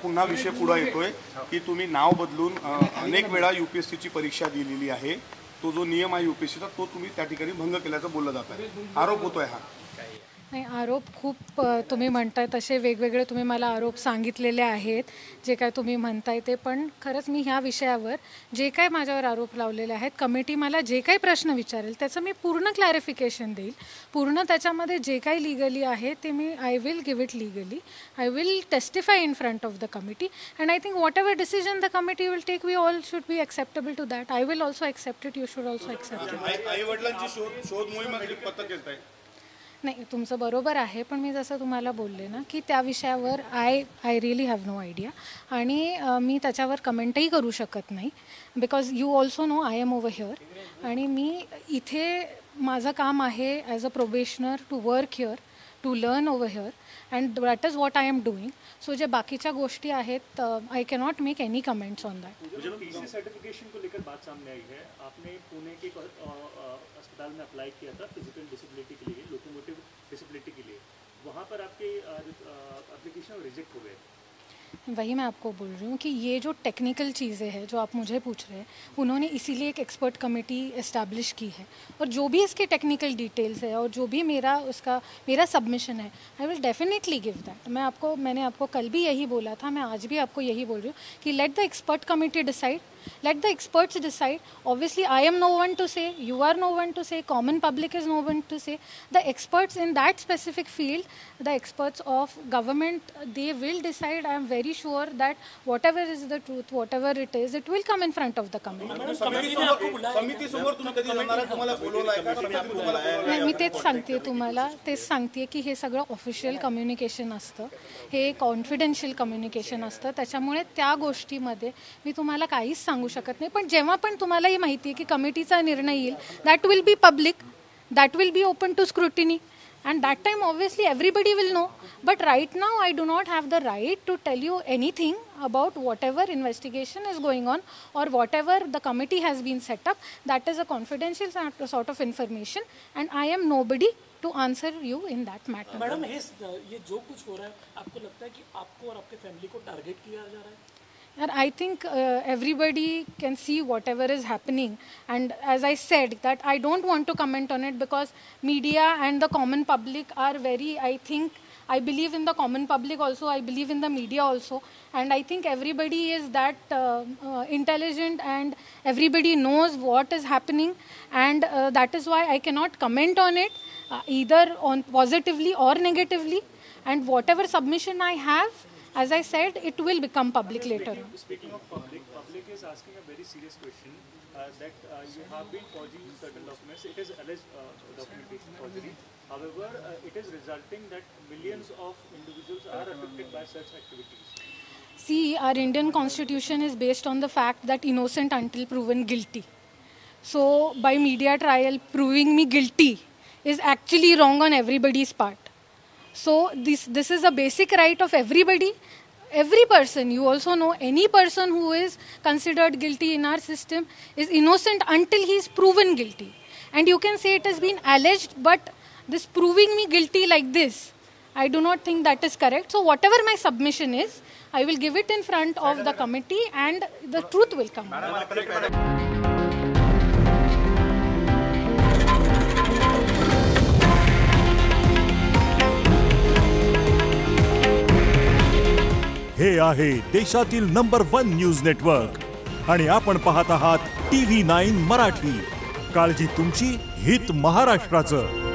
पुन्हा विषय पुढे येतोय की तुम्ही नाव बदलून अनेक वेळा यूपीएससीची परीक्षा दिलेली आहे. तो जो नियम आहे यूपीएससीचा तो तुम्ही त्या ठिकाणी भंग केल्याचं बोललं जात आहे. आरोप होतोय हा. नाही, आरोप खूप तुम्ही म्हणताय तसे वेगवेगळे तुम्ही मला आरोप सांगितलेले आहेत, जे काय तुम्ही म्हणताय ते. पण खरंच मी ह्या विषयावर जे काय माझ्यावर आरोप लावलेले आहेत, कमिटी मला जे काही प्रश्न विचारेल त्याचं मी पूर्ण क्लॅरिफिकेशन देईल. पूर्ण त्याच्यामध्ये जे काही लिगली आहे ते मी I will give it legally. I will testify in front of the committee and I think whatever decision the committee will take we all should be acceptable to that. I will also accept it. You should also accept it. आई वडिलांची शोध मोहीम पथक येत आहे. नाही, तुमचं बरोबर आहे. पण मी जसं तुम्हाला बोलले ना की त्या विषयावर I really have no idea आणि मी त्याच्यावर कमेंटही करू शकत नाही. Because you also know I am over here आणि मी इथे माझं काम आहे as a probationer to work here, to learn over here and that is what I am doing. So जे बाकीच्या गोष्टी आहेत I cannot make any comments on that. PC certification को लेकर बात सामने आई है. आपने पुणे के अस्पताल में अप्लाई किया था फिजिकल डिसेबिलिटी के लिए, लोकोमोटिव डिसेबिलिटी के लिए. वहाँ पर आपके एप्लीकेशन रिजेक्ट हो गए. वही मैं आपको बोल रही हूँ कि ये जो टेक्निकल चीज़ें हैं जो आप मुझे पूछ रहे हैं, उन्होंने इसीलिए एक एक्सपर्ट कमेटी इस्टेब्लिश की है और जो भी इसके टेक्निकल डिटेल्स है और जो भी मेरा सबमिशन है I will definitely give that. मैंने आपको कल भी यही बोला था, मैं आज भी आपको यही बोल रही हूँ कि let the expert committee decide. Let the experts decide. Obviously, I am no one to say, you are no one to say, common public is no one to say. The experts in that specific field, the experts of government, they will decide. I am very sure that whatever is the truth, whatever it is, it will come in front of the committee. नाही, मी तेच सांगते की हे सगळं official communication असतं, हे confidential communication असतं. त्याच्यामुळे त्या गोष्टीमध्ये मी तुम्हाला काहीच सांगू शकत नाही. पण जेव्हा पण तुम्हाला ही माहिती आहे की कमिटीचा निर्णय येईल, that will be public, that will be open to scrutiny and that time obviously everybody will know. But right now I do not have the right to tell you anything about whatever investigation is going on or whatever the committee has been set up. That is a confidential sort of information and I am nobody to answer you in that matter. Madam, ये जो कुछ हो रहा है, आपको लगता है कि आपको और आपके फैमिली को टारगेट किया जा रहा है? And I think everybody can see whatever is happening, and as I said that I don't want to comment on it because media and the common public are very, I believe in the common public also, I believe in the media also, and I think everybody is that intelligent and everybody knows what is happening, and that is why I cannot comment on it either on positively or negatively. And whatever submission I have, as I said, it will become public later on. Speaking of public is asking a very serious question that you have been forging certain documents. It is alleged documentation forgery. However, it is resulting that millions of individuals are affected by such activities. See, our Indian constitution is based on the fact that innocent until proven guilty. So, by media trial proving me guilty is actually wrong on everybody's part. So this is a basic right of everybody. Every person, you also know, any person who is considered guilty in our system is innocent until he is proven guilty. And you can say it has been alleged, but this proving me guilty like this, I do not think that is correct. So whatever my submission is, I will give it in front of the committee and the truth will come out. हे आहे देशातील number 1 news network आणि आपण पाहत आहात TV9 Marathi. काळजी तुमची, हित महाराष्ट्राचं.